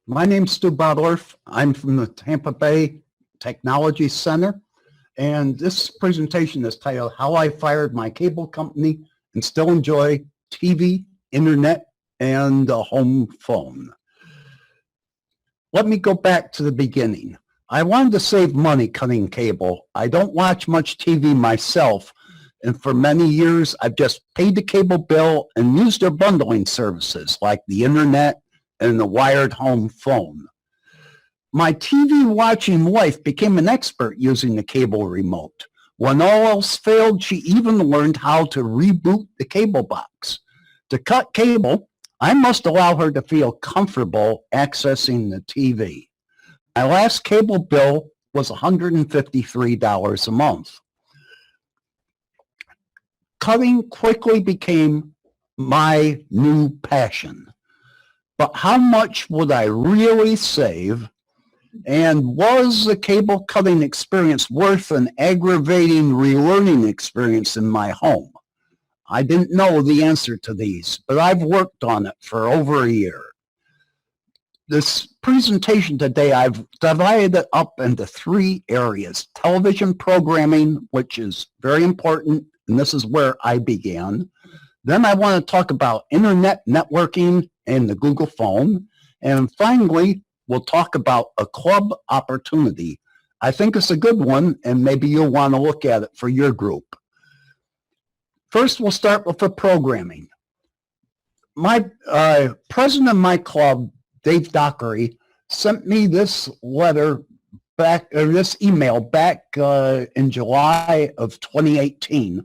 My name's Stew Bottorf. I'm from the Tampa Bay Technology Center, and this presentation is titled How I Fired My Cable Company and Still Enjoy TV, Internet, and a Home Phone. Let me go back to the beginning. I wanted to save money cutting cable. I don't watch much TV myself, and for many years I've just paid the cable bill and used their bundling services like the Internet and the wired home phone. My TV watching wife became an expert using the cable remote. When all else failed, she even learned how to reboot the cable box. To cut cable, I must allow her to feel comfortable accessing the TV. My last cable bill was $153 a month. Cutting quickly became my new passion. But how much would I really save? And was the cable cutting experience worth an aggravating relearning experience in my home? I didn't know the answer to these, but I've worked on it for over a year. This presentation today, I've divided it up into three areas. Television programming, which is very important, and this is where I began. Then I want to talk about internet networking and the Google phone. And finally, we'll talk about a club opportunity. I think it's a good one, and maybe you'll want to look at it for your group. First, we'll start with the programming. My president of my club, Dave Dockery, sent me this letter back, or this email back in July of 2018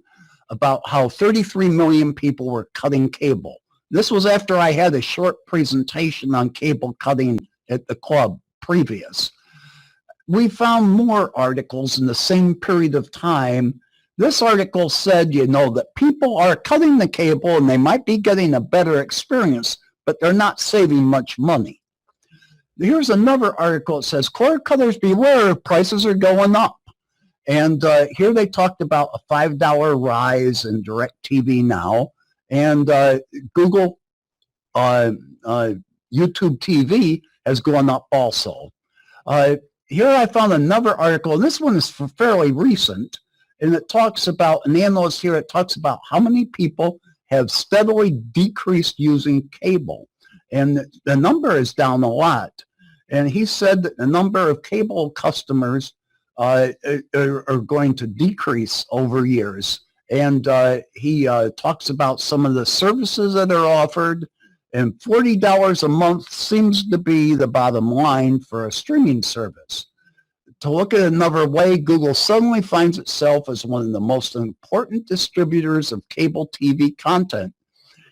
about how 33 million people were cutting cable. This was after I had a short presentation on cable cutting at the club previous. We found more articles in the same period of time. This article said, that people are cutting the cable and they might be getting a better experience, but they're not saving much money. Here's another article that says, cord cutters beware, prices are going up. And here they talked about a $5 rise in DirecTV Now, and Google YouTube TV has gone up also. Here I found another article, and this one is fairly recent, and it talks about, an analyst here, it talks about how many people have steadily decreased using cable. And the number is down a lot. And he said that the number of cable customers are going to decrease over years. And he talks about some of the services that are offered, and $40 a month seems to be the bottom line for a streaming service. To look at another way, Google suddenly finds itself as one of the most important distributors of cable TV content.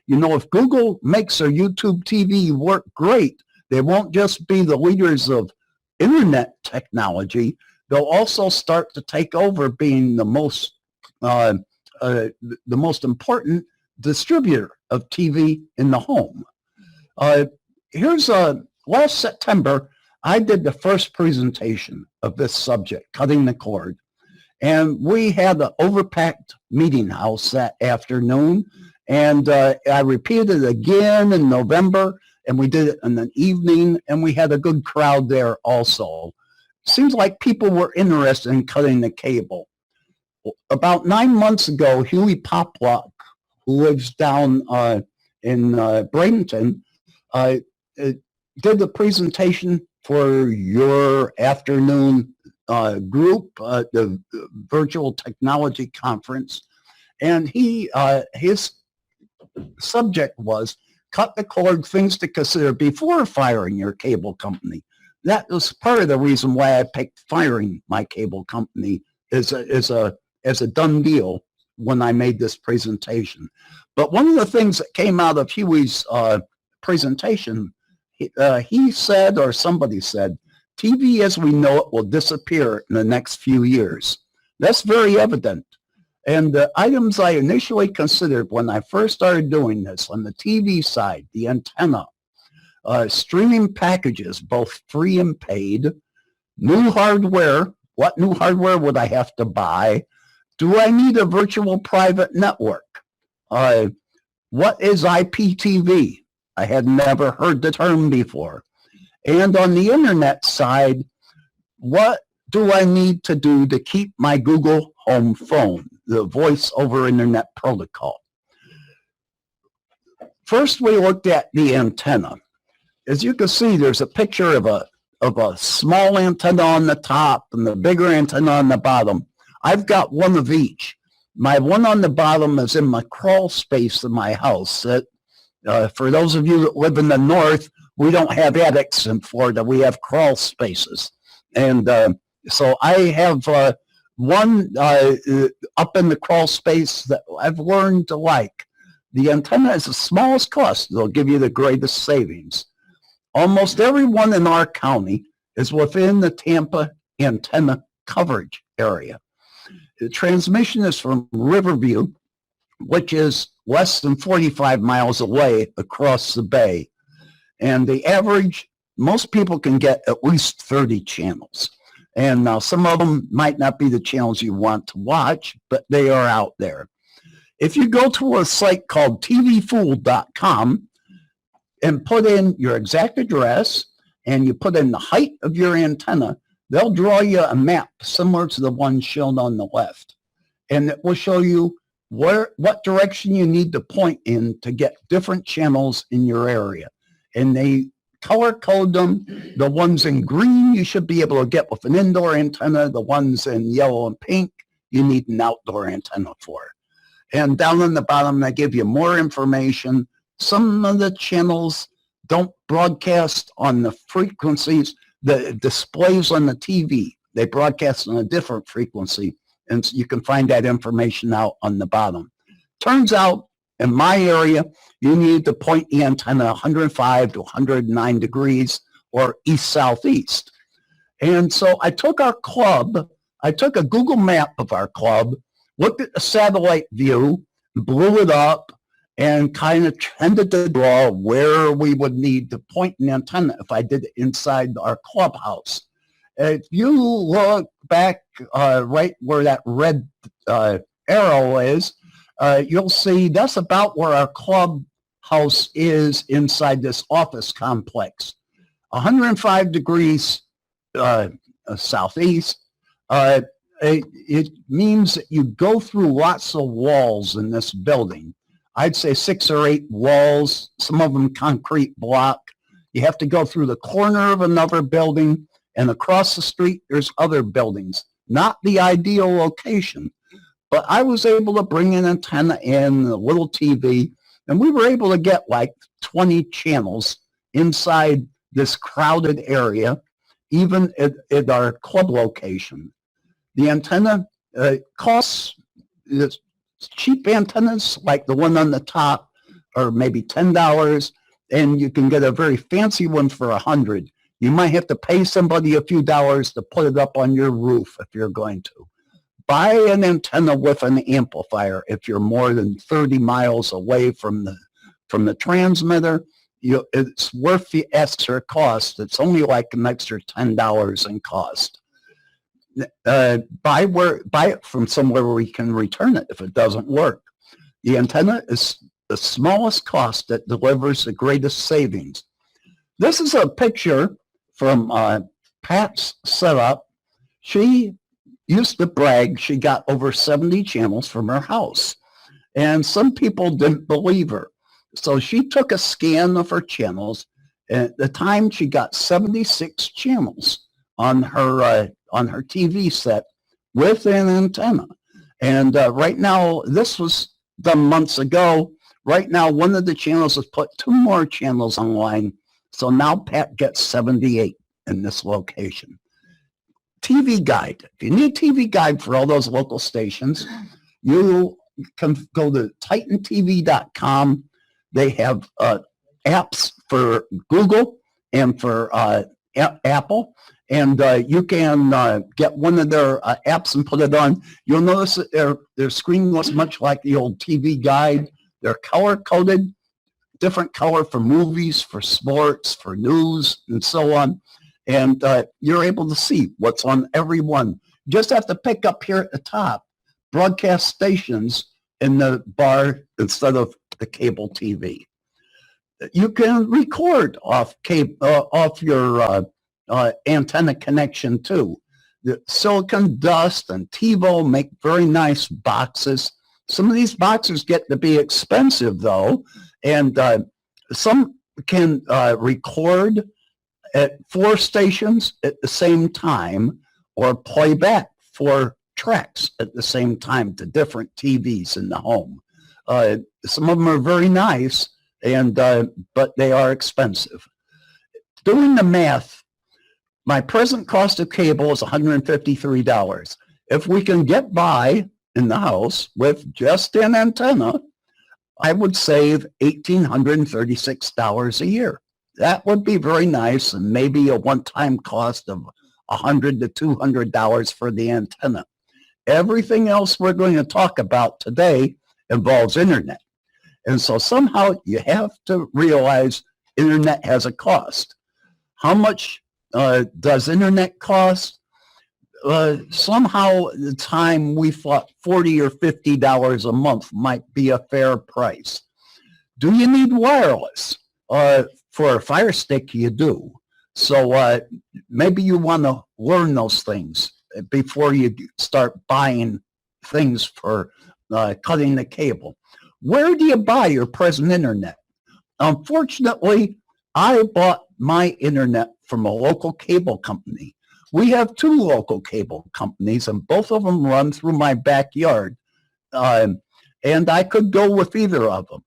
If Google makes their YouTube TV work great, they won't just be the leaders of internet technology, they'll also start to take over being the most important distributor of TV in the home. Last September, I did the first presentation of this subject, cutting the cord. And we had an overpacked meeting house that afternoon. And I repeated it again in November, and we did it in the evening, and we had a good crowd there also. Seems like people were interested in cutting the cable. About 9 months ago, Huey Poplock, who lives down in Bradenton, did the presentation for your afternoon group, the virtual technology conference, and his subject was cut the cord, things to consider before firing your cable company. That was part of the reason why I picked firing my cable company as a done deal when I made this presentation. But one of the things that came out of Huey's presentation, he said, or somebody said, TV as we know it will disappear in the next few years. That's very evident. And the items I initially considered when I first started doing this, on the TV side, the antenna, streaming packages, both free and paid, new hardware. What new hardware would I have to buy? Do I need a virtual private network? What is IPTV? I had never heard the term before. And on the internet side, what do I need to do to keep my Google Home phone, the voice over internet protocol? First, we looked at the antenna. As you can see, there's a picture of a small antenna on the top and the bigger antenna on the bottom. I've got one of each. My one on the bottom is in my crawl space in my house. For those of you that live in the north, we don't have attics in Florida. We have crawl spaces. And so I have one up in the crawl space that I've learned to like. The antenna is the smallest cost. They'll give you the greatest savings. Almost everyone in our county is within the Tampa antenna coverage area. The transmission is from Riverview, which is less than 45 miles away across the bay. And the average, most people can get at least 30 channels. And now some of them might not be the channels you want to watch, but they are out there. If you go to a site called tvfool.com and put in your exact address and you put in the height of your antenna, they'll draw you a map similar to the one shown on the left. And it will show you what direction you need to point in to get different channels in your area. And they color code them. The ones in green you should be able to get with an indoor antenna. The ones in yellow and pink you need an outdoor antenna for. And down on the bottom, they give you more information. Some of the channels don't broadcast on the frequencies, the displays on the TV. They broadcast on a different frequency. And so you can find that information out on the bottom. Turns out, in my area, you need to point the antenna 105 to 109 degrees or east-southeast. And so I took our club, I took a Google map of our club, looked at the satellite view, blew it up, and kind of tended to draw where we would need to point an antenna if I did it inside our clubhouse. If you look back right where that red arrow is, you'll see that's about where our clubhouse is inside this office complex. 105 degrees southeast. It means that you go through lots of walls in this building. I'd say 6 or 8 walls, some of them concrete block. You have to go through the corner of another building, and across the street there's other buildings. Not the ideal location, but I was able to bring an antenna in, a little TV, and we were able to get like 20 channels inside this crowded area, even at our club location. The antenna costs, cheap antennas like the one on the top are maybe $10, and you can get a very fancy one for $100. You might have to pay somebody a few dollars to put it up on your roof if you're going to. Buy an antenna with an amplifier if you're more than 30 miles away from the transmitter. It's worth the extra cost. It's only like an extra $10 in cost. Buy it from somewhere where we can return it if it doesn't work. The antenna is the smallest cost that delivers the greatest savings. This is a picture from Pat's setup. She used to brag she got over 70 channels from her house, and some people didn't believe her. So she took a scan of her channels, and at the time she got 76 channels on her TV set with an antenna. And right now, this was done months ago. Right now, one of the channels has put 2 more channels online. So now Pat gets 78 in this location. TV guide. If you need a TV guide for all those local stations, you can go to titantv.com. They have apps for Google and for Apple. And you can get one of their apps and put it on. You'll notice that their screen looks much like the old TV guide. They're color-coded, different color for movies, for sports, for news, and so on. And you're able to see what's on every one. You just have to pick up here at the top, broadcast stations in the bar instead of the cable TV. You can record off off your antenna connection too. The silicon dust and TiVo make very nice boxes. Some of these boxes get to be expensive though, and some can record at 4 stations at the same time or play back 4 tracks at the same time to different TVs in the home. Some of them are very nice, and but they are expensive. Doing the math, my present cost of cable is $153. If we can get by in the house with just an antenna, I would save $1,836 a year. That would be very nice, and maybe a one-time cost of $100 to $200 for the antenna. Everything else we're going to talk about today involves internet. And so somehow you have to realize internet has a cost. How much does internet cost? Somehow at the time we thought $40 or $50 a month might be a fair price. Do you need wireless? For a Fire Stick, you do. So maybe you want to learn those things before you start buying things for cutting the cable. Where do you buy your present internet? Unfortunately, I bought my internet from a local cable company. We have 2 local cable companies, and both of them run through my backyard, and I could go with either of them.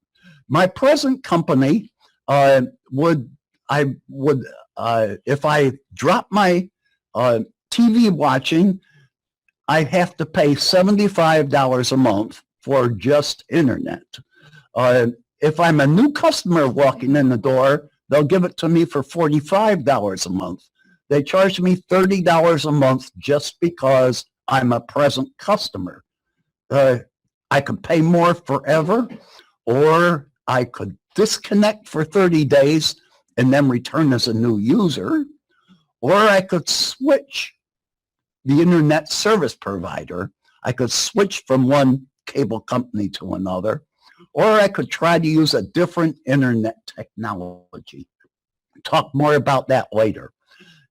My present company if I drop my TV watching, I have to pay $75 a month for just internet. If I'm a new customer walking in the door, they'll give it to me for $45 a month. They charge me $30 a month just because I'm a present customer. I could pay more forever, or I could disconnect for 30 days and then return as a new user, or I could switch the internet service provider. I could switch from one cable company to another, or I could try to use a different internet technology. Talk more about that later.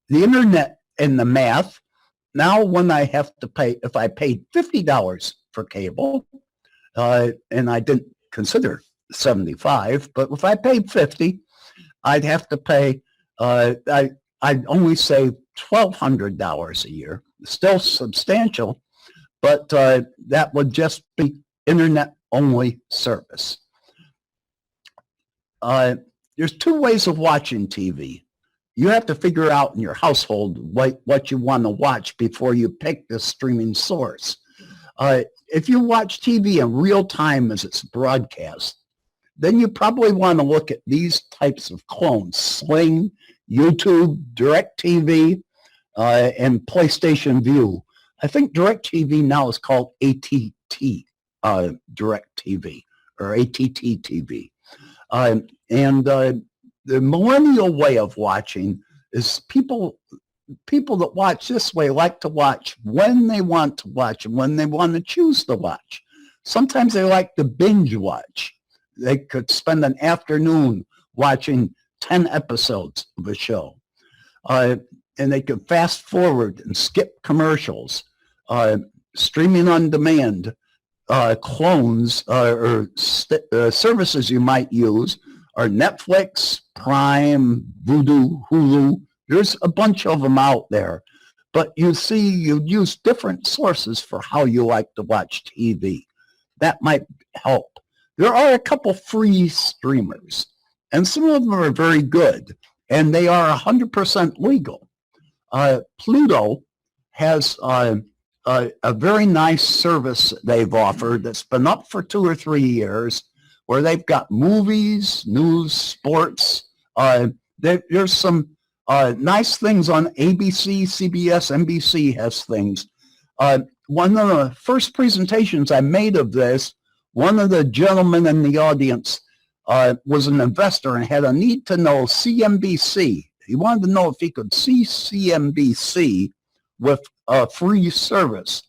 The internet and the math, now when I have to pay, if I paid $50 for cable, and I didn't consider 75, but if I paid 50, I'd have to pay, I'd only save $1,200 a year. Still substantial, but that would just be internet only service. There's 2 ways of watching TV. You have to figure out in your household what you want to watch before you pick the streaming source. If you watch TV in real time as it's broadcast, then you probably want to look at these types of clones: Sling, YouTube, DirecTV, and PlayStation View. I think DirecTV now is called ATT DirecTV or ATT TV. The millennial way of watching is people that watch this way like to watch when they want to watch and when they want to choose to watch. Sometimes they like to binge watch. They could spend an afternoon watching 10 episodes of a show. And they could fast forward and skip commercials. Streaming on demand clones or services you might use are Netflix, Prime, Vudu, Hulu. There's a bunch of them out there. But you see, you use different sources for how you like to watch TV. That might help. There are a couple free streamers, and some of them are very good, and they are 100% legal. Pluto has a very nice service they've offered that's been up for 2 or 3 years, where they've got movies, news, sports. There's some nice things on ABC, CBS, NBC has things. One of the first presentations I made of this, one of the gentlemen in the audience was an investor and had a need to know CNBC. He wanted to know if he could see CNBC with a free service.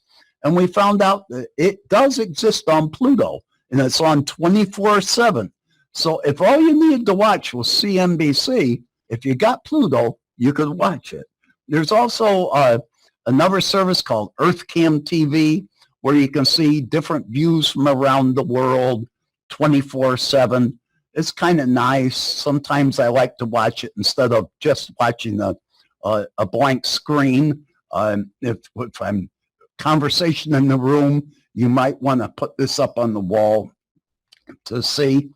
And we found out that it does exist on Pluto, and it's on 24/7. So if all you needed to watch was CNBC, if you got Pluto, you could watch it. There's also another service called EarthCam TV, where you can see different views from around the world 24/7. It's kind of nice. Sometimes I like to watch it instead of just watching a blank screen. If I'm conversation in the room, you might want to put this up on the wall to see.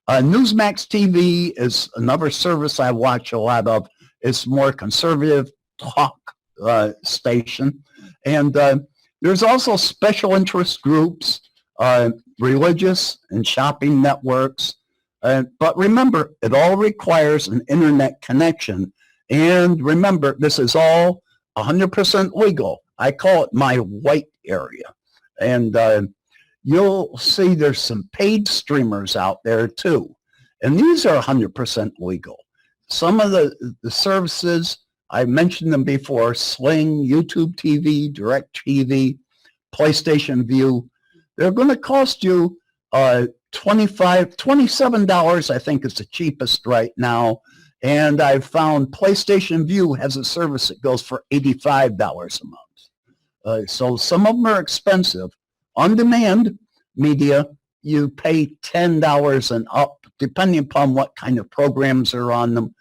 Newsmax TV is another service I watch a lot of. It's more conservative talk station. And there's also special interest groups, religious and shopping networks. But remember, it all requires an internet connection. And remember, this is all 100% legal. I call it my white area. And you'll see there's some paid streamers out there too. And these are 100% legal. Some of the services, I mentioned them before, Sling, YouTube TV, DirecTV, PlayStation View, they're going to cost you $27, I think is the cheapest right now. And I've found PlayStation View has a service that goes for $85 a month. So some of them are expensive. On-demand media, you pay $10 and up, depending upon what kind of programs are on them.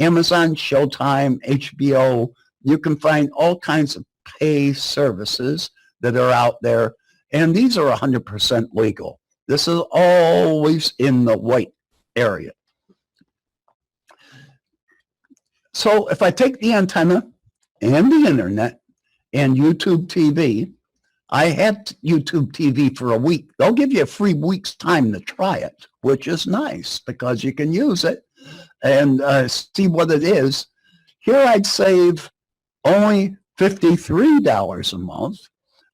Amazon, Showtime, HBO, you can find all kinds of pay services that are out there, and these are 100% legal. This is always in the white area. So if I take the antenna and the internet and YouTube TV, I had YouTube TV for a week. They'll give you a free week's time to try it, which is nice because you can use it and see what it is. Here I'd save only $53 a month,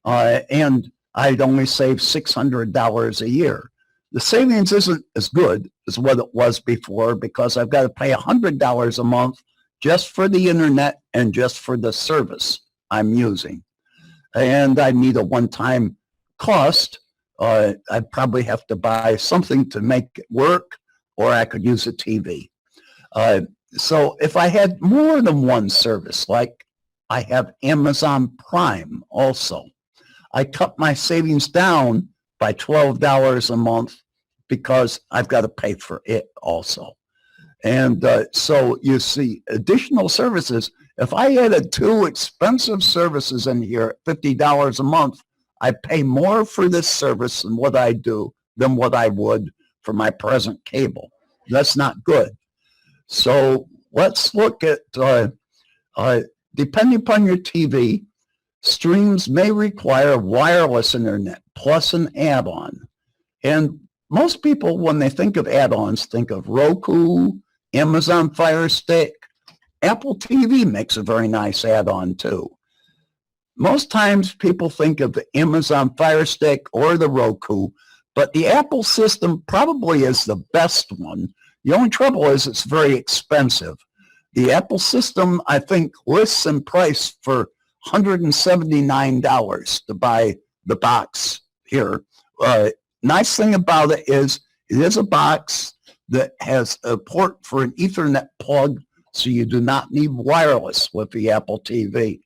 and I'd only save $600 a year. The savings isn't as good as what it was before because I've got to pay $100 a month just for the internet and just for the service I'm using. And I need a one-time cost. I'd probably have to buy something to make it work, or I could use a TV. So if I had more than one service, like I have Amazon Prime also, I cut my savings down by $12 a month because I've got to pay for it also. And so you see additional services. If I added two expensive services in here at $50 a month, I pay more for this service than what I would for my present cable. That's not good. So let's look at, depending upon your TV, streams may require wireless internet plus an add-on. And most people, when they think of add-ons, think of Roku, Amazon Fire Stick. Apple TV makes a very nice add-on too. Most times people think of the Amazon Fire Stick or the Roku, but the Apple system probably is the best one. The only trouble is it's very expensive. The Apple system, I think, lists in price for $179 to buy the box here. Nice thing about it is a box that has a port for an Ethernet plug, so you do not need wireless with the Apple TV.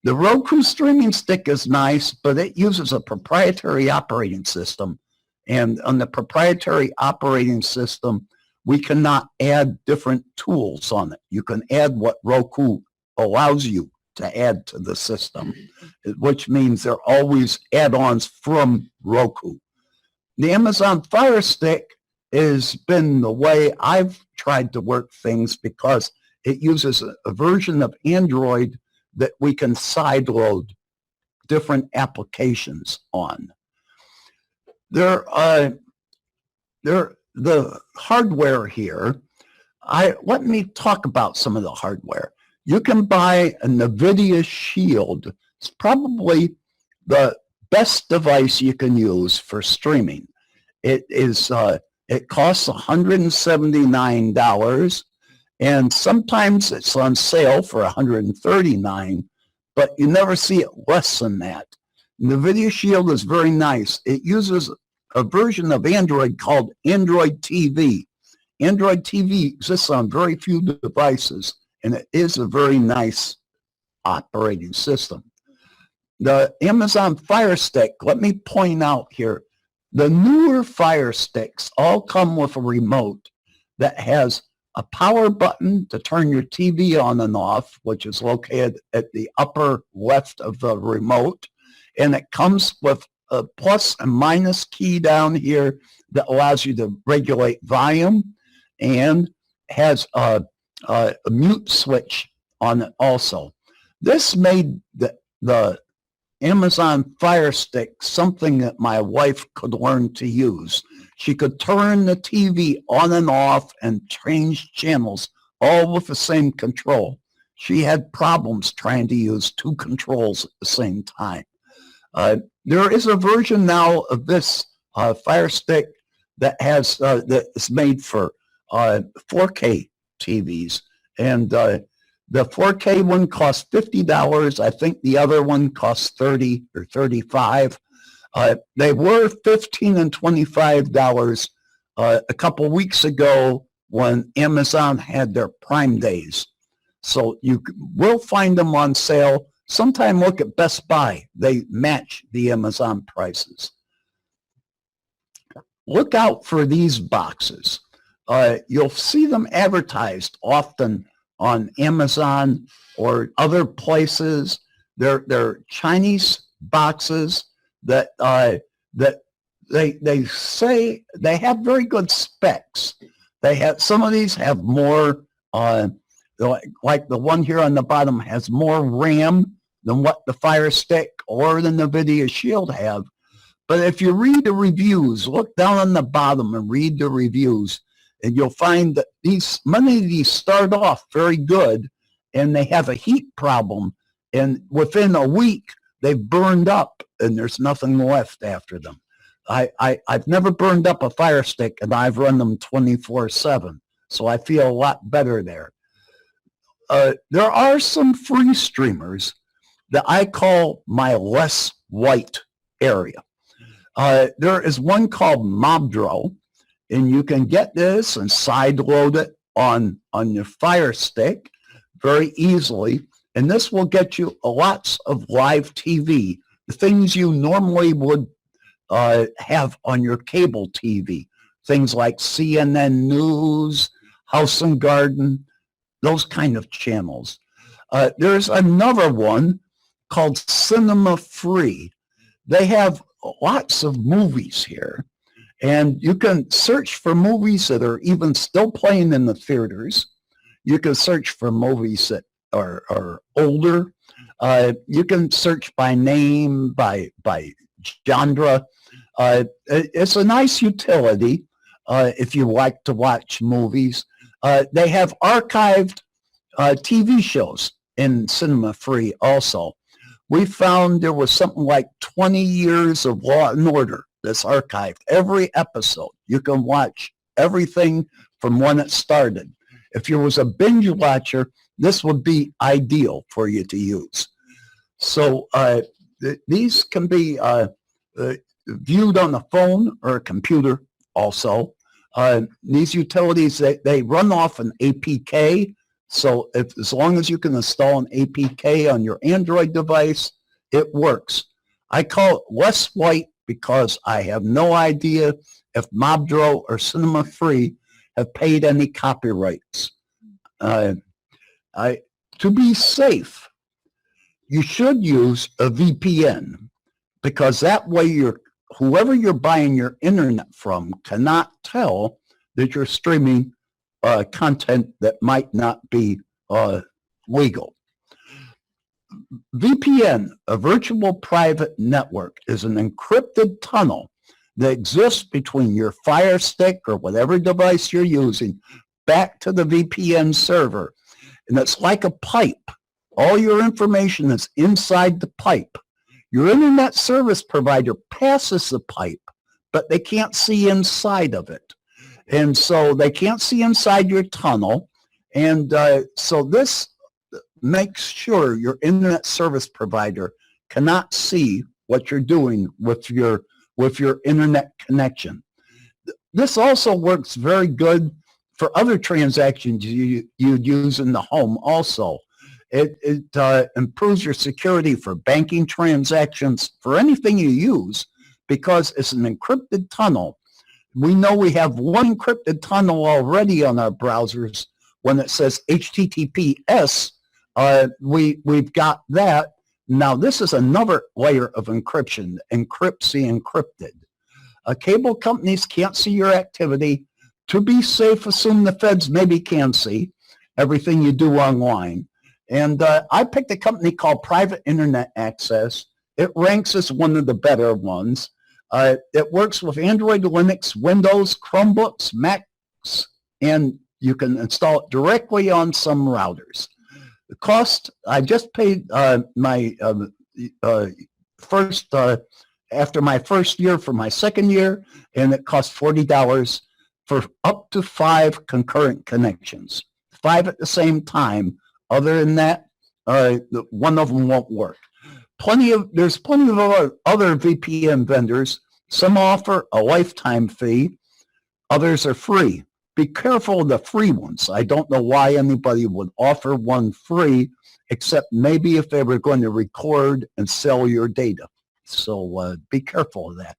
The Roku streaming stick is nice, but it uses a proprietary operating system. And on the proprietary operating system, we cannot add different tools on it. You can add what Roku allows you to add to the system, which means they're always add-ons from Roku. The Amazon Fire Stick has been the way I've tried to work things because it uses a version of Android that we can sideload different applications on. The hardware here, let me talk about some of the hardware. You can buy a NVIDIA Shield. It's probably the best device you can use for streaming. It costs $179, and sometimes it's on sale for $139, but you never see it less than that. NVIDIA Shield is very nice. It uses a version of Android called Android TV. Android TV exists on very few devices, and it is a very nice operating system. The Amazon Fire Stick, let me point out here, the newer Fire Sticks all come with a remote that has a power button to turn your TV on and off, which is located at the upper left of the remote. And it comes with a plus and minus key down here that allows you to regulate volume, and has a mute switch on it also. This made the Amazon Fire Stick something that my wife could learn to use. She could turn the TV on and off and change channels all with the same control. She had problems trying to use two controls at the same time. There is a version now of this Fire Stick that is made for 4K TVs, and the 4K one costs $50. I think the other one costs $30 or $35. They were $15 and $25 a couple weeks ago when Amazon had their Prime Days. So you will find them on sale. Sometime look at Best Buy. They match the Amazon prices. Look out for these boxes. You'll see them advertised often on Amazon or other places. They're Chinese boxes that they say they have very good specs. They have, some of these have more, like the one here on the bottom has more RAM than what the Fire Stick or the NVIDIA Shield have. But if you read the reviews, look down on the bottom and read the reviews, and you'll find that many of these start off very good, and they have a heat problem, and within a week they've burned up and there's nothing left after them. I've never burned up a Fire Stick, and I've run them 24/7, so I feel a lot better there. There are some free streamers that I call my less white area. There is one called Mobdro, and you can get this and sideload it on your Fire Stick very easily. And this will get you lots of live TV, the things you normally would have on your cable TV, things like CNN News, House and Garden, those kind of channels. There's another one called Cinema Free. They have lots of movies here, and you can search for movies that are even still playing in the theaters. You can search for movies that are older. You can search by name, by genre. It's a nice utility if you like to watch movies. They have archived TV shows in Cinema Free also. We found there was something like 20 years of Law and Order that's archived. Every episode. You can watch everything from when it started. If you was a binge watcher, this would be ideal for you to use. So these can be viewed on a phone or a computer also. These utilities, they run off an APK. So as long as you can install an APK on your Android device, it works. I call it less white because I have no idea if Mobdro or Cinema Free have paid any copyrights. To be safe, you should use a VPN, because that way whoever you're buying your internet from cannot tell that you're streaming content that might not be legal. VPN, a virtual private network, is an encrypted tunnel that exists between your Fire Stick or whatever device you're using back to the VPN server. And it's like a pipe. All your information is inside the pipe. Your internet service provider passes the pipe, but they can't see inside of it. And so they can't see inside your tunnel. And so this makes sure your internet service provider cannot see what you're doing with your with your internet connection. This also works very good for other transactions you'd use in the home also. It improves your security for banking transactions, for anything you use, because it's an encrypted tunnel. We know we have one encrypted tunnel already on our browsers. When it says HTTPS, we've got that. Now this is another layer of encryption, encrypted. Cable companies can't see your activity. To be safe, assume the feds maybe can see everything you do online. And I picked a company called Private Internet Access. It ranks as one of the better ones. It works with Android, Linux, Windows, Chromebooks, Macs, and you can install it directly on some routers. The cost, I just paid my first, after my first year for my second year, and it cost $40 for up to 5 concurrent connections, 5 at the same time. Other than that, one of them won't work. There's plenty of other VPN vendors. Some offer a lifetime fee. Others are free. Be careful of the free ones. I don't know why anybody would offer one free, except maybe if they were going to record and sell your data. So be careful of that.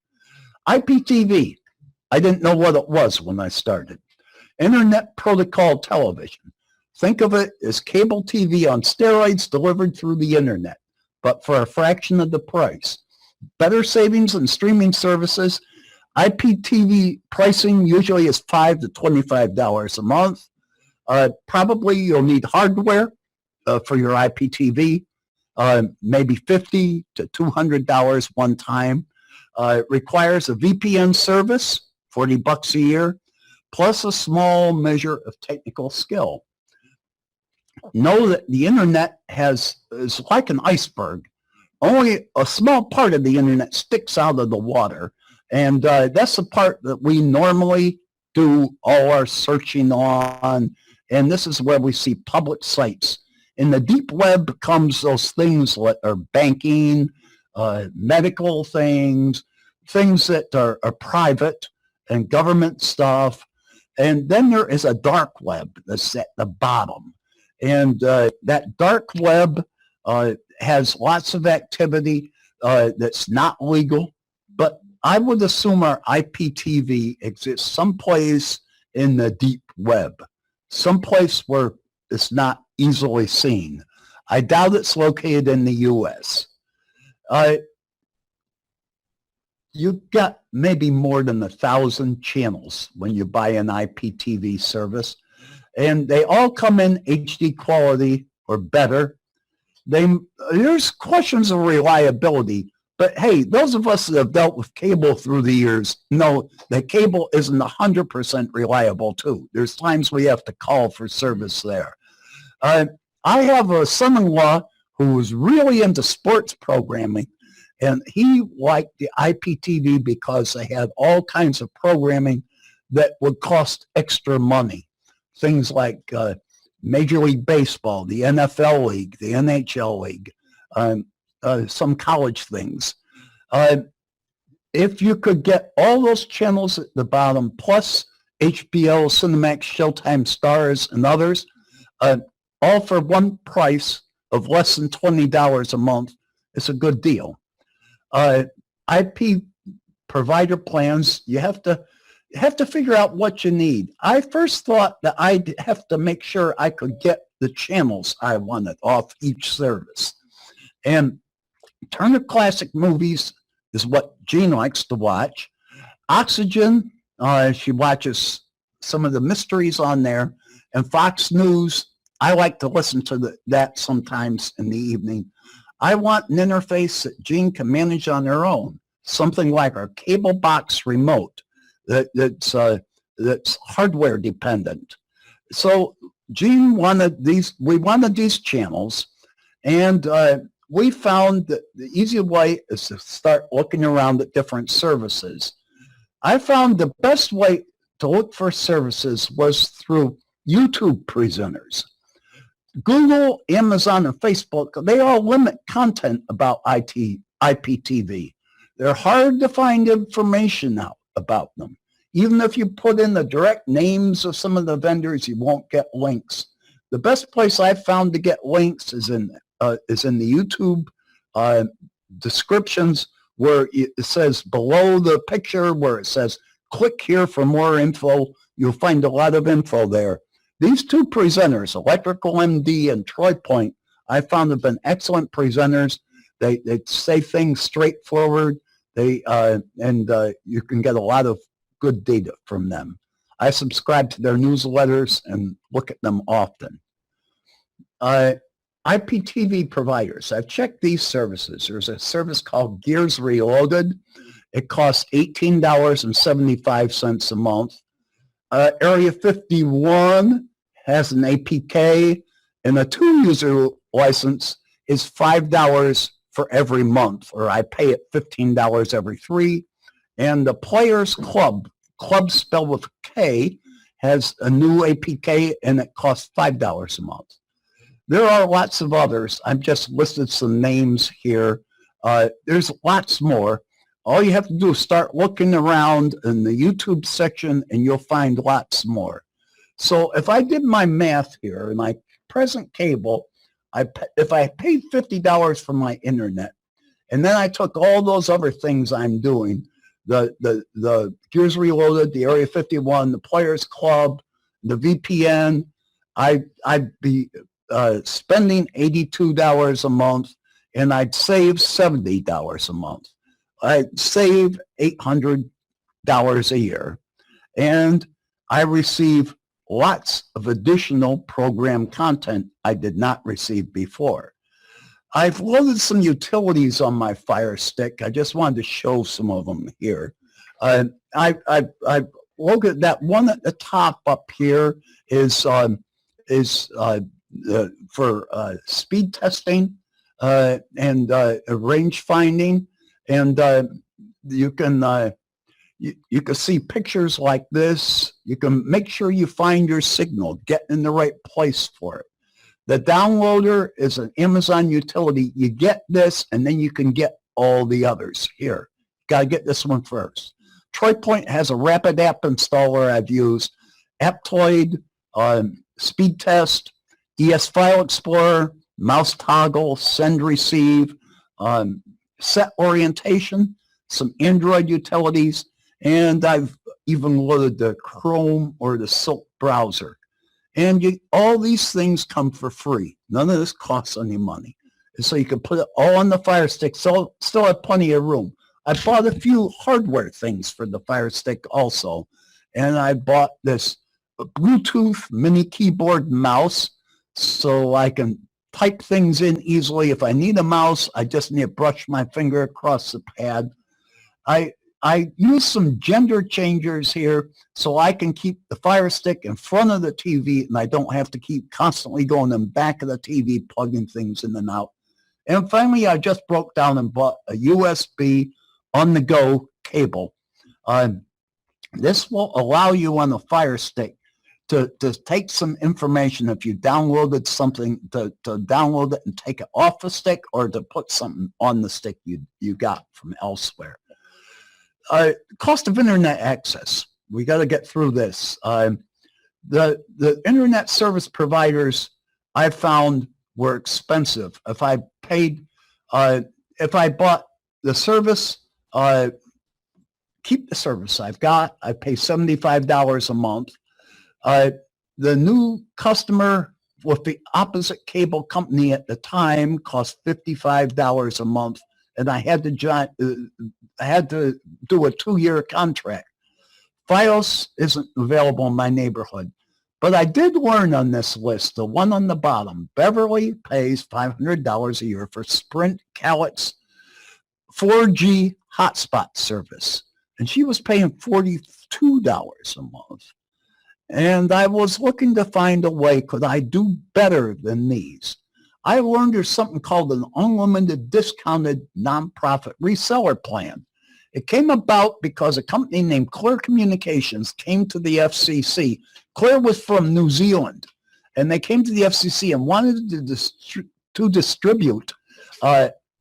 IPTV. I didn't know what it was when I started. Internet Protocol Television. Think of it as cable TV on steroids delivered through the internet, but for a fraction of the price. Better savings than streaming services. IPTV pricing usually is $5 to $25 a month. Probably you'll need hardware for your IPTV, maybe $50 to $200 one time. It requires a VPN service, $40 a year, plus a small measure of technical skill. Know that the internet is like an iceberg. Only a small part of the internet sticks out of the water. And that's the part that we normally do all our searching on. And this is where we see public sites. In the deep web comes those things that are banking, medical things, things that are private and government stuff. And then there is a dark web that's at the bottom. And that dark web has lots of activity that's not legal, but I would assume our IPTV exists someplace in the deep web, someplace where it's not easily seen. I doubt it's located in the U.S. You've got maybe more than 1,000 channels when you buy an IPTV service, and they all come in HD quality or better. There's questions of reliability, but hey, those of us that have dealt with cable through the years know that cable isn't 100% reliable too. There's times we have to call for service there. I have a son-in-law who was really into sports programming, and he liked the IPTV because they had all kinds of programming that would cost extra money. Things like Major League Baseball, the NFL League, the NHL League, some college things. If you could get all those channels at the bottom, plus HBO, Cinemax, Showtime, Stars, and others, all for one price of less than $20 a month, it's a good deal. IP provider plans, you have to figure out what you need. I first thought that I'd have to make sure I could get the channels I wanted off each service. And Turner Classic Movies is what Jean likes to watch. Oxygen, she watches some of the mysteries on there. And Fox News, I like to listen to that sometimes in the evening. I want an interface that Jean can manage on her own, something like our cable box remote that's hardware dependent. So Jean we wanted these channels, and we found that the easy way is to start looking around at different services. I found the best way to look for services was through YouTube presenters. Google, Amazon, and Facebook, they all limit content about IPTV. They're hard to find information out about them. Even if you put in the direct names of some of the vendors, you won't get links. The best place I've found to get links is in the YouTube descriptions, where it says below the picture where it says, click here for more info. You'll find a lot of info there. These two presenters, Electrical MD and Troy Point, I found have been excellent presenters. They say things straightforward. You can get a lot of good data from them. I subscribe to their newsletters and look at them often. IPTV Providers. I've checked these services. There's a service called Gears Reloaded. It costs $18.75 a month. Area 51 has an APK, and a 2-user license is $5 for every month, or I pay it $15 every 3. And the Players Club spelled with K, has a new APK, and it costs $5 a month. There are lots of others. I've just listed some names here. There's lots more. All you have to do is start looking around in the YouTube section, and you'll find lots more. So if I did my math here, in my present cable, if I paid $50 for my internet, and then I took all those other things I'm doing, the Gears Reloaded, the Area 51, the Players Club, the VPN, I'd be spending $82 a month, and I'd save $70 a month. I'd save $800 a year, and I receive lots of additional program content I did not receive before. I've loaded some utilities on my Fire Stick. I just wanted to show some of them here. I loaded that one at the top up here is for speed testing and range finding, and you can see pictures like this. You can make sure you find your signal, get in the right place for it. The downloader is an Amazon utility. You get this, and then you can get all the others here. Got to get this one first. Troy Point has a rapid app installer I've used. Aptoid, Speed Test, ES File Explorer, Mouse Toggle, Send Receive, Set Orientation, some Android utilities, and I've even loaded the Chrome or the Silk browser. And all these things come for free. None of this costs any money. And so you can put it all on the Fire Stick. So still have plenty of room. I bought a few hardware things for the Fire Stick also. And I bought this Bluetooth mini keyboard mouse so I can type things in easily. If I need a mouse, I just need to brush my finger across the pad. I use some gender changers here so I can keep the Fire Stick in front of the TV, and I don't have to keep constantly going in back of the TV, plugging things in and out. And finally, I just broke down and bought a USB on-the-go cable. This will allow you on the Fire Stick to take some information if you downloaded something, to download it and take it off the stick, or to put something on the stick you got from elsewhere. Cost of internet access. We got to get through this. The internet service providers I found were expensive. If I bought the service, keep the service I've got, I pay $75 a month. The new customer with the opposite cable company at the time cost $55 a month, and I had to do a 2-year contract. Fios isn't available in my neighborhood, but I did learn on this list, the one on the bottom, Beverly pays $500 a year for Sprint Calit's 4G hotspot service, and she was paying $42 a month. And I was looking to find a way, could I do better than these? I learned there's something called an unlimited discounted nonprofit reseller plan. It came about because a company named Clear Communications came to the FCC. Clear was from New Zealand, and they came to the FCC and wanted to distribute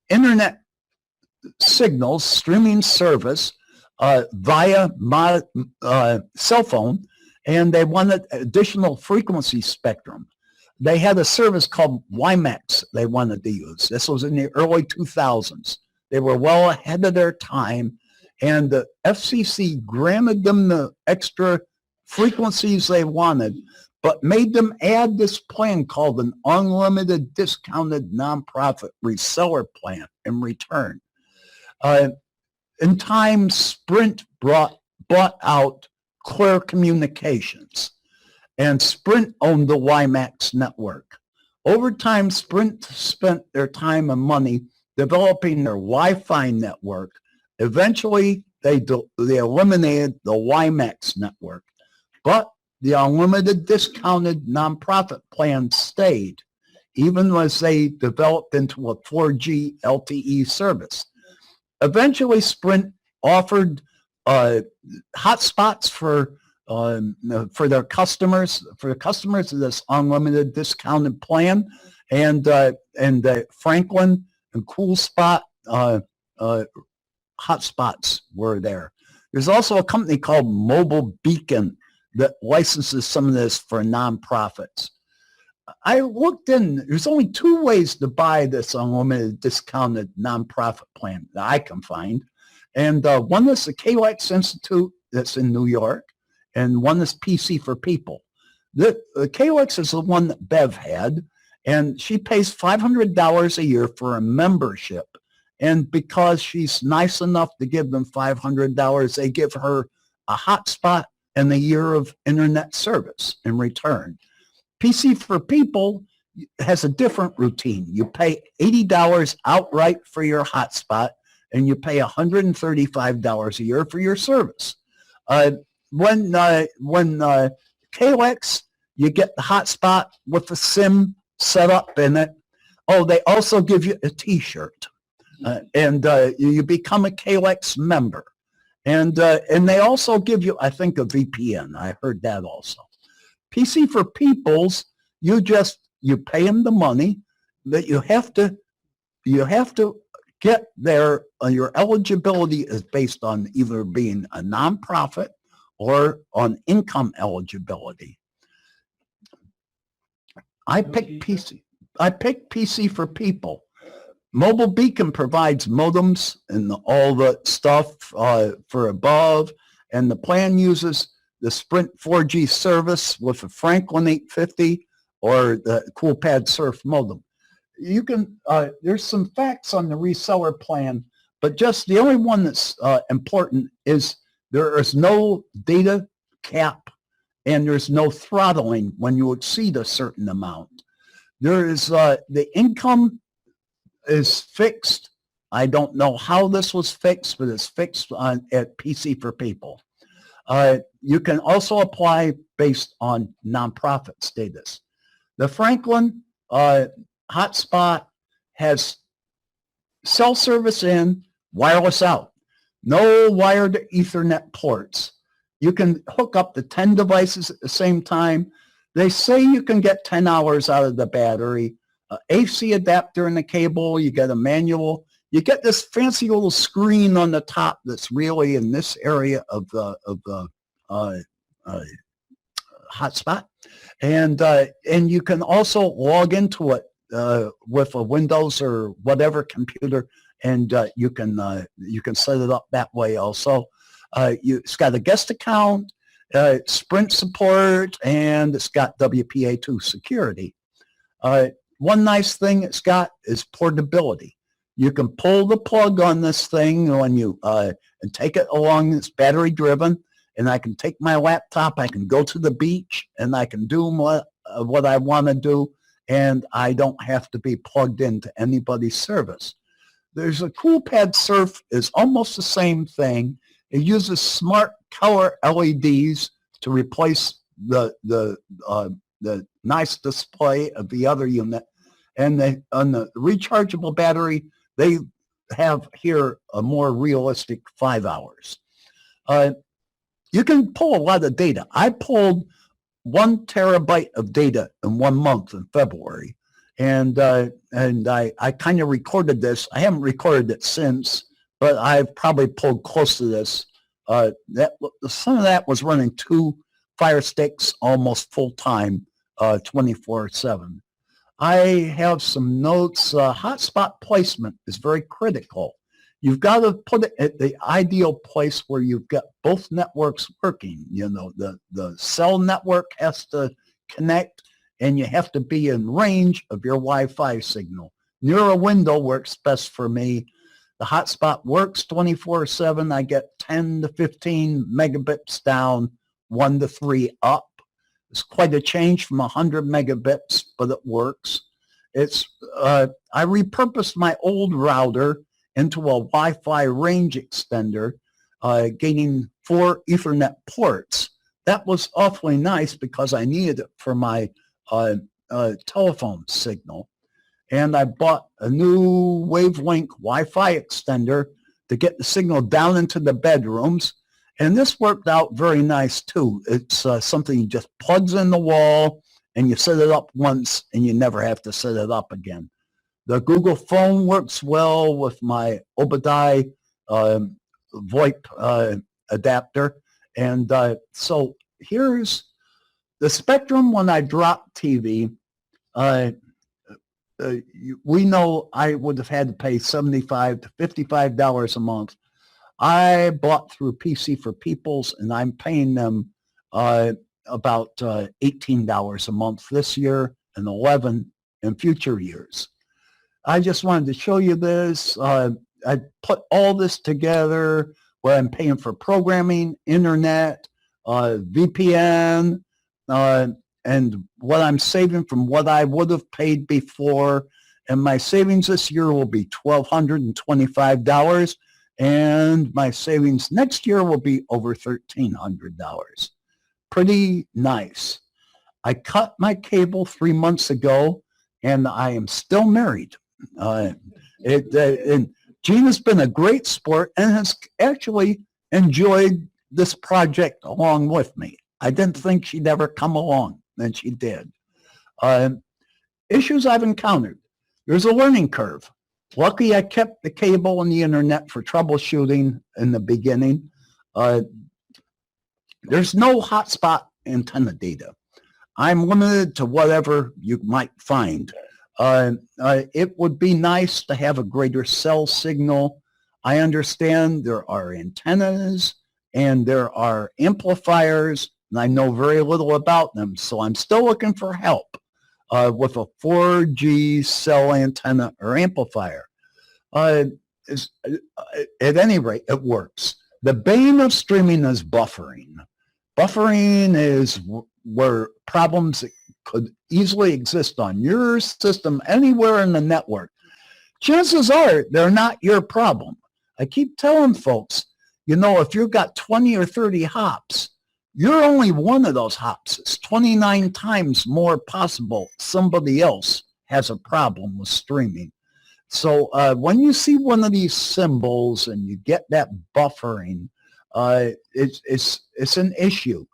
internet signals, streaming service via my cell phone, and they wanted additional frequency spectrum. They had a service called WiMAX they wanted to use. This was in the early 2000s. They were well ahead of their time, and the FCC granted them the extra frequencies they wanted, but made them add this plan called an unlimited discounted nonprofit reseller plan in return. In time, Sprint bought out Clear Communications, and Sprint owned the WiMAX network. Over time, Sprint spent their time and money developing their Wi-Fi network. Eventually, they eliminated the WiMAX network, but the unlimited discounted nonprofit plan stayed, even as they developed into a 4G LTE service. Eventually, Sprint offered hotspots for their customers, of this unlimited discounted plan, and Franklin and Cool Spot hotspots were there. There's also a company called Mobile Beacon that licenses some of this for nonprofits. I looked in, there's only two ways to buy this unlimited discounted nonprofit plan that I can find. And one is the KLEX Institute that's in New York, and one is PC for People. The KLEX is the one that Bev had, and she pays $500 a year for a membership. And because she's nice enough to give them $500, they give her a hotspot and a year of internet service in return. PC for People has a different routine. You pay $80 outright for your hotspot, and you pay $135 a year for your service. When KLEX, you get the hotspot with the SIM set up in it. Oh, they also give you a T-shirt, and you become a KLEX member. And they also give you, I think, a VPN. I heard that also. PC for People's, you pay them the money, that you have to get there. Your eligibility is based on either being a nonprofit or on income eligibility. I picked PC for People. Mobile Beacon provides modems and all the stuff for above, and the plan uses the Sprint 4G service with a Franklin 850 or the CoolPad Surf modem. You can, there's some facts on the reseller plan, but just the only one that's important is there is no data cap and there's no throttling when you exceed a certain amount. There is, the income is fixed. I don't know how this was fixed, but it's fixed at PC for People. You can also apply based on nonprofit status. The Franklin hotspot has cell service in, wireless out. No wired Ethernet ports. You can hook up to 10 devices at the same time. They say you can get 10 hours out of the battery. AC adapter in the cable, you get a manual. You get this fancy little screen on the top that's really in this area of the hotspot. And you can also log into it with a Windows or whatever computer, and you can set it up that way also. It's got a guest account, Sprint support, and it's got WPA2 security. One nice thing it's got is portability. You can pull the plug on this thing when you and take it along. It's battery driven, and I can take my laptop. I can go to the beach, and I can do what I want to do, and I don't have to be plugged into anybody's service. There's a CoolPad Surf is almost the same thing. It uses smart color LEDs to replace the nice display of the other unit. And on the rechargeable battery, they have here a more realistic 5 hours. You can pull a lot of data. I pulled 1 terabyte of data in 1 month in February. And I kind of recorded this. I haven't recorded it since, but I've probably pulled close to this. Some of that was running 2 Fire Sticks almost full time, 24/7. I have some notes. Hotspot placement is very critical. You've got to put it at the ideal place where you've got both networks working. You know, the cell network has to connect, and you have to be in range of your Wi-Fi signal. Near a window works best for me. The hotspot works 24/7. I get 10 to 15 megabits down, 1 to 3 up. It's quite a change from 100 megabits, but it works. I repurposed my old router into a Wi-Fi range extender, gaining 4 Ethernet ports. That was awfully nice because I needed it for my telephone signal. And I bought a new wavelength Wi-Fi extender to get the signal down into the bedrooms. And this worked out very nice too. It's something just plugs in the wall and you set it up once and you never have to set it up again. The Google phone works well with my Obadiah VoIP adapter. And so here's the spectrum when I dropped TV. We know I would have had to pay $75 to $55 a month. I bought through PC for Peoples, and I'm paying them about $18 a month this year and $11 in future years. I just wanted to show you this. I put all this together where I'm paying for programming, internet, VPN, and what I'm saving from what I would have paid before. And my savings this year will be $1,225. And my savings next year will be over $1,300. Pretty nice. I cut my cable 3 months ago, and I am still married. And Gina's been a great sport and has actually enjoyed this project along with me. I didn't think she'd ever come along, and she did. Issues I've encountered. There's a learning curve. Lucky I kept the cable and the internet for troubleshooting in the beginning. There's no hotspot antenna data. I'm limited to whatever you might find. It would be nice to have a greater cell signal. I understand there are antennas and there are amplifiers, and I know very little about them, so I'm still looking for help with a 4G cell antenna or amplifier. At any rate, it works. The bane of streaming is buffering. Buffering is where problems could easily exist on your system anywhere in the network. Chances are they're not your problem. I keep telling folks, you know, if you've got 20 or 30 hops, you're only one of those hops. It's 29 times more possible somebody else has a problem with streaming. So when you see one of these symbols and you get that buffering, it's an issue.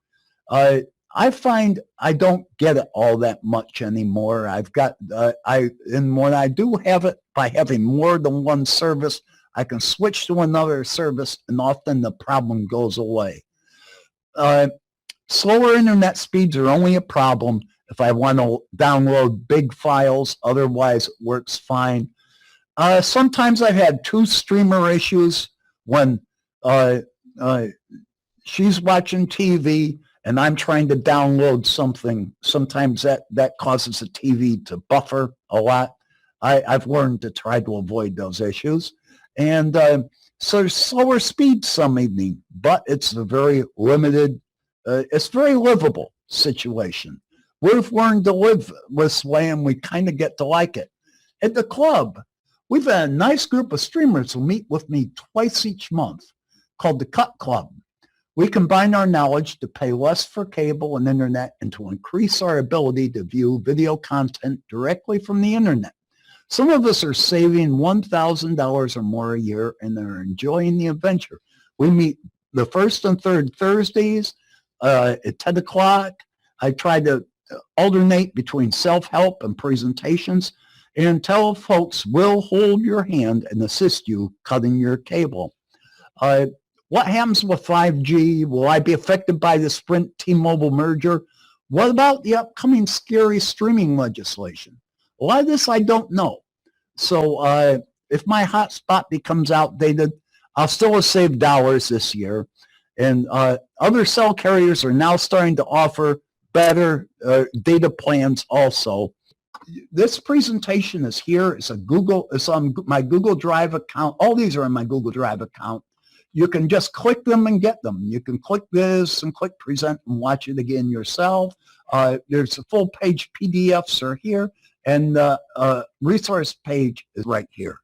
I find I don't get it all that much anymore. I've got, and when I do have it, by having more than one service, I can switch to another service and often the problem goes away. Slower internet speeds are only a problem if I want to download big files. Otherwise, it works fine. Sometimes I've had 2 streamer issues when she's watching TV and I'm trying to download something. Sometimes that causes the TV to buffer a lot. I've learned to try to avoid those issues. And so there's slower speed some evening, but it's a very limited, it's very livable situation. We've learned to live this way and we kind of get to like it. At the club, we've had a nice group of streamers who meet with me twice each month called the Cut Club. We combine our knowledge to pay less for cable and internet and to increase our ability to view video content directly from the internet. Some of us are saving $1,000 or more a year and are enjoying the adventure. We meet the first and third Thursdays at 10 o'clock. I try to alternate between self-help and presentations. and tell folks we'll hold your hand and assist you cutting your cable. What happens with 5G? Will I be affected by the Sprint T-Mobile merger? What about the upcoming scary streaming legislation? A lot of this I don't know. So if my hotspot becomes outdated, I'll still save dollars this year. And other cell carriers are now starting to offer better data plans also. This presentation is here. It's on my Google Drive account. All these are on my Google Drive account. You can just click them and get them. You can click this and click present and watch it again yourself. There's a full page PDFs are here, and the resource page is right here.